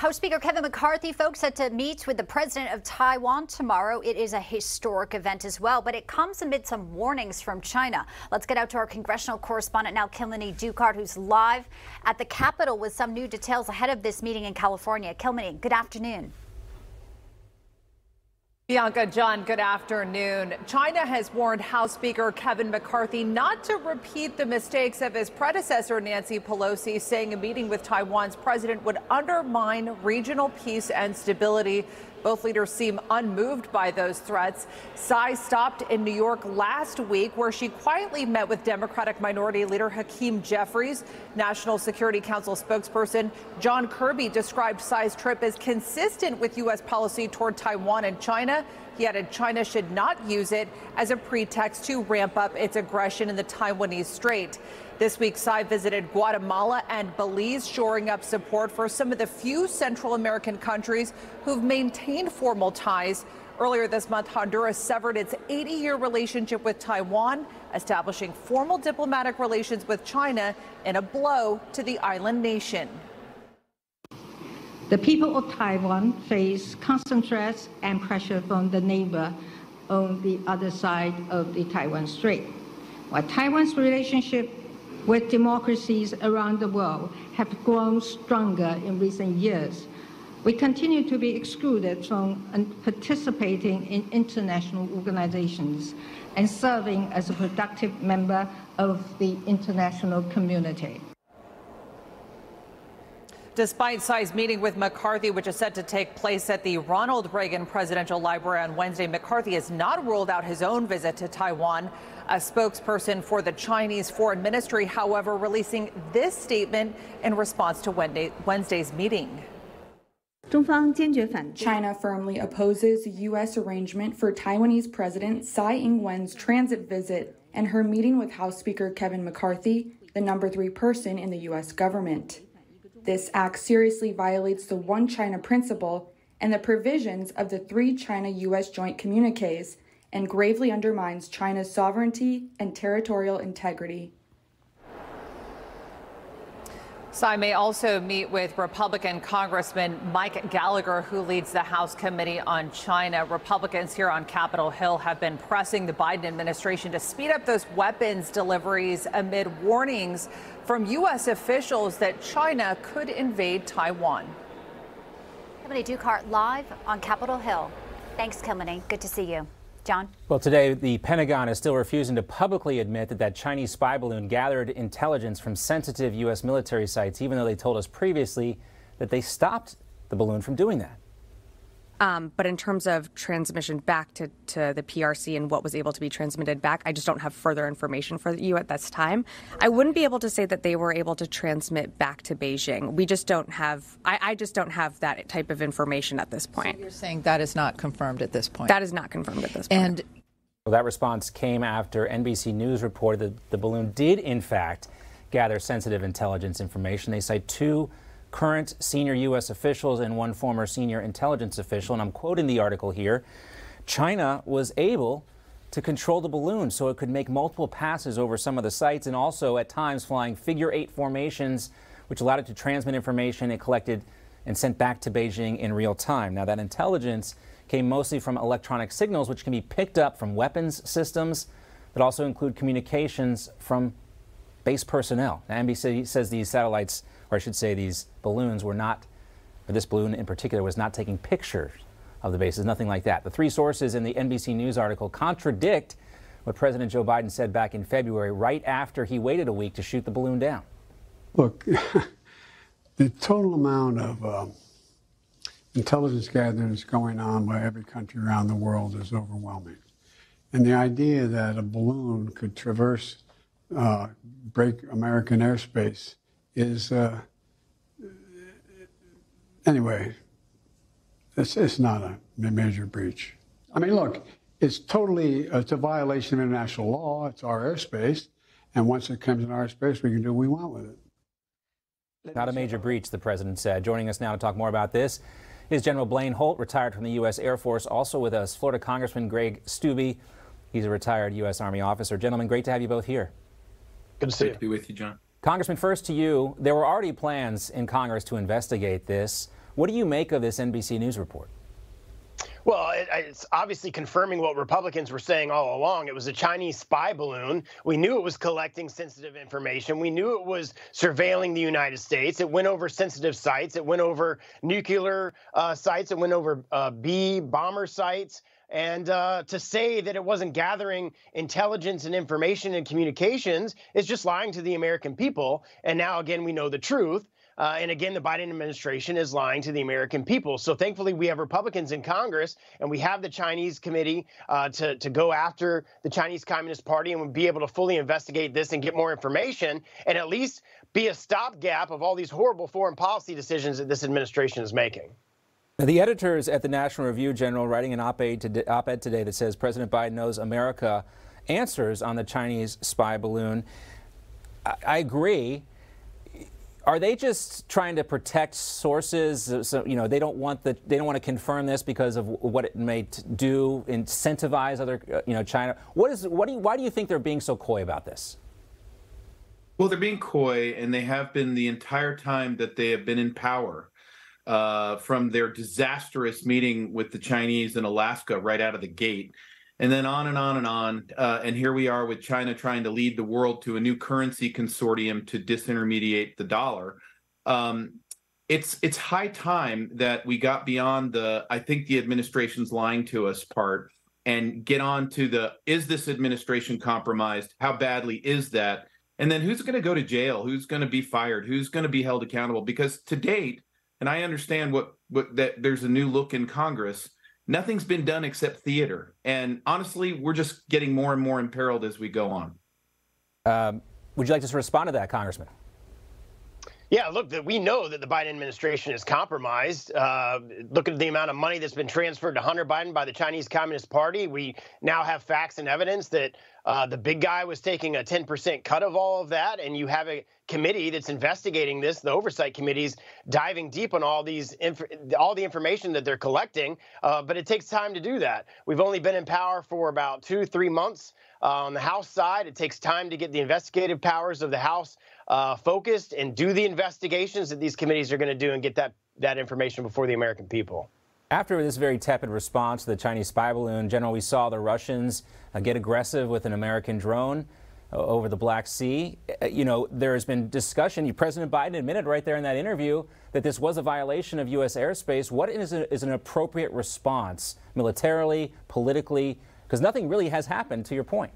House Speaker Kevin McCarthy, folks, set to meet with the president of Taiwan tomorrow. It is a historic event as well, but it comes amid some warnings from China. Let's get out to our congressional correspondent now, Kilmeny Ducard, who's live at the Capitol with some new details ahead of this meeting in California. Kilmeny, good afternoon. Bianca, John, good afternoon. China has warned House Speaker Kevin McCarthy not to repeat the mistakes of his predecessor, Nancy Pelosi, saying a meeting with Taiwan's president would undermine regional peace and stability. Both leaders seem unmoved by those threats. Tsai stopped in New York last week, where she quietly met with Democratic Minority Leader Hakeem Jeffries. National Security Council spokesperson John Kirby described Tsai's trip as consistent with U.S. policy toward Taiwan and China. He added China should not use it as a pretext to ramp up its aggression in the Taiwanese Strait. This week, Tsai visited Guatemala and Belize, shoring up support for some of the few Central American countries who've maintained formal ties. Earlier this month, Honduras severed its 80-year relationship with Taiwan, establishing formal diplomatic relations with China in a blow to the island nation. The people of Taiwan face constant threats and pressure from the neighbor on the other side of the Taiwan Strait. While Taiwan's relationship with democracies around the world have grown stronger in recent years, we continue to be excluded from participating in international organizations and serving as a productive member of the international community. Despite Tsai's meeting with McCarthy, which is set to take place at the Ronald Reagan Presidential Library on Wednesday, McCarthy has not ruled out his own visit to Taiwan. A spokesperson for the Chinese Foreign Ministry, however, releasing this statement in response to Wednesday's meeting. China firmly opposes U.S. arrangement for Taiwanese President Tsai Ing-wen's transit visit and her meeting with House Speaker Kevin McCarthy, the number 3 person in the U.S. government. This act seriously violates the One China principle and the provisions of the 3 China-U.S. joint communiques and gravely undermines China's sovereignty and territorial integrity. Tsai may also meet with Republican Congressman Mike Gallagher, who leads the House Committee on China. Republicans here on Capitol Hill have been pressing the Biden administration to speed up those weapons deliveries amid warnings from U.S. officials that China could invade Taiwan. Kilmeny Ducard live on Capitol Hill. Thanks, Kilmeny. Good to see you. John? Well, today, the Pentagon is still refusing to publicly admit that Chinese spy balloon gathered intelligence from sensitive U.S. military sites, even though they told us previously that they stopped the balloon from doing that. But in terms of transmission back to the PRC and what was able to be transmitted back, I just don't have further information for you at this time. I wouldn't be able to say that they were able to transmit back to Beijing. We just don't have, I just don't have that type of information at this point. So you're saying that is not confirmed at this point? That is not confirmed at this point. And well, that response came after NBC News reported that the balloon did, in fact, gather sensitive intelligence information. They cite 2 current senior U.S. officials and 1 former senior intelligence official, and I'm quoting the article here. China was able to control the balloon so it could make multiple passes over some of the sites, and also at times flying figure-8 formations, which allowed it to transmit information it collected and sent back to Beijing in real time. Now, that intelligence came mostly from electronic signals, which can be picked up from weapons systems that also include communications from base personnel. Now, NBC says these satellites, or I should say these balloons, were not, or this balloon in particular, was not taking pictures of the bases, nothing like that. The 3 sources in the NBC News article contradict what President Joe Biden said back in February, right after he waited a week to shoot the balloon down. Look, the total amount of intelligence gathering that's going on by every country around the world is overwhelming. And the idea that a balloon could traverse, break American airspace is, anyway, it's not a major breach. I mean, look, it's a violation of international law. It's our airspace. And once it comes in our space, we can do what we want with it. Not a major breach, the president said. Joining us now to talk more about this is General Blaine Holt, retired from the U.S. Air Force. Also with us, Florida Congressman Greg Steube. He's a retired U.S. Army officer. Gentlemen, great to have you both here. Good to see you. Great to be with you, John. Congressman, first to you. There were already plans in Congress to investigate this. What do you make of this NBC News report? Well, it's obviously confirming what Republicans were saying all along. It was a Chinese spy balloon. We knew it was collecting sensitive information. We knew it was surveilling the United States. It went over sensitive sites. It went over nuclear sites. It went over B bomber sites. And to say that it wasn't gathering intelligence and information and communications is just lying to the American people. And now, again, we know the truth. And again, the Biden administration is lying to the American people. So thankfully, we have Republicans in Congress, and we have the Chinese committee to go after the Chinese Communist Party, and we'll be able to fully investigate this and get more information and at least be a stopgap of all these horrible foreign policy decisions that this administration is making. The editors at the National Review, General, writing an op-ed today that says President Biden knows America answers on the Chinese spy balloon. I agree. Are they just trying to protect sources? So, you know, they don't want to confirm this because of what it may do, incentivize other, China. Why do you think they're being so coy about this? Well, they're being coy, and they have been the entire time that they have been in power, from their disastrous meeting with the Chinese in Alaska right out of the gate. And then on and on and on. And here we are with China trying to lead the world to a new currency consortium to disintermediate the dollar. It's high time that we got beyond I think the administration's lying to us part and get on to is this administration compromised? How badly is that? And then who's going to go to jail? Who's going to be fired? Who's going to be held accountable? Because to date, and I understand that there's a new look in Congress, nothing's been done except theater. And honestly, we're just getting more and more imperiled as we go on. Would you like to respond to that, Congressman? Yeah, look, we know that the Biden administration is compromised. Look at the amount of money that's been transferred to Hunter Biden by the Chinese Communist Party. We now have facts and evidence that the big guy was taking a 10% cut of all of that. And you have a committee that's investigating this. The oversight committee's diving deep on all the information that they're collecting. But it takes time to do that. We've only been in power for about 2-3 months. On the House side, it takes time to get the investigative powers of the House focused and do the investigations that these committees are going to do and get that information before the American people. After this very tepid response to the Chinese spy balloon, General, we saw the Russians get aggressive with an American drone over the Black Sea. There has been discussion. President Biden admitted right there in that interview that this was a violation of U.S. airspace. What is an appropriate response militarily, politically? Because nothing really has happened, to your point.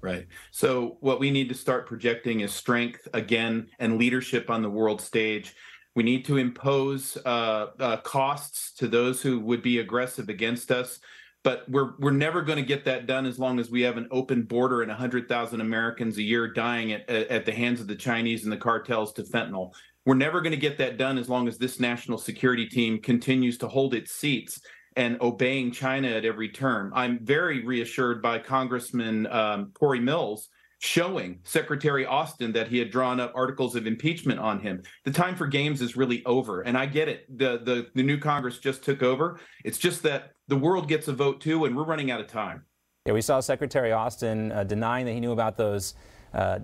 Right. So what we need to start projecting is strength again and leadership on the world stage. We need to impose costs to those who would be aggressive against us. But we're never going to get that done as long as we have an open border and 100,000 Americans a year dying at the hands of the Chinese and the cartels to fentanyl. We're never going to get that done as long as this national security team continues to hold its seats and obeying China at every turn. I'm very reassured by Congressman Corey Mills showing Secretary Austin that he had drawn up articles of impeachment on him. The time for games is really over, and I get it. The new Congress just took over. It's just that the world gets a vote too, and we're running out of time. Yeah, we saw Secretary Austin denying that he knew about those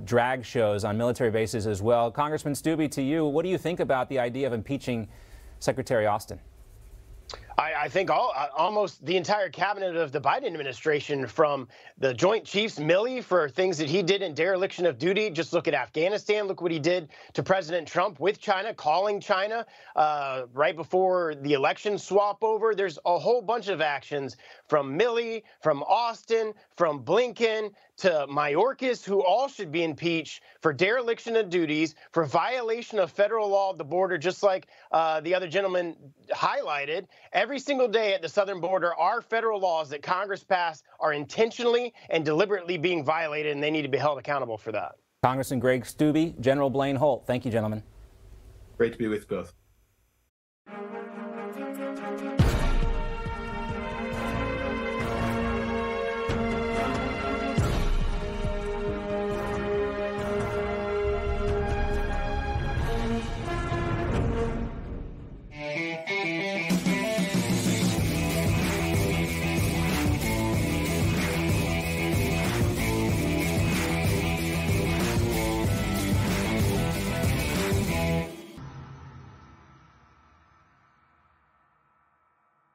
drag shows on military bases as well. Congressman Steube, to you, what do you think about the idea of impeaching Secretary Austin? I think almost the entire cabinet of the Biden administration, from the Joint Chiefs Milley for things that he did in dereliction of duty. Just look at Afghanistan. Look what he did to President Trump with China, calling China right before the election swap over. There's a whole bunch of actions from Milley, from Austin, from Blinken to Mayorkas, who all should be impeached for dereliction of duties, for violation of federal law at the border, just like the other gentleman highlighted. Every single day at the southern border, our federal laws that Congress passed are intentionally and deliberately being violated, and they need to be held accountable for that. Congressman Greg Steube, General Blaine Holt. Thank you, gentlemen. Great to be with you both.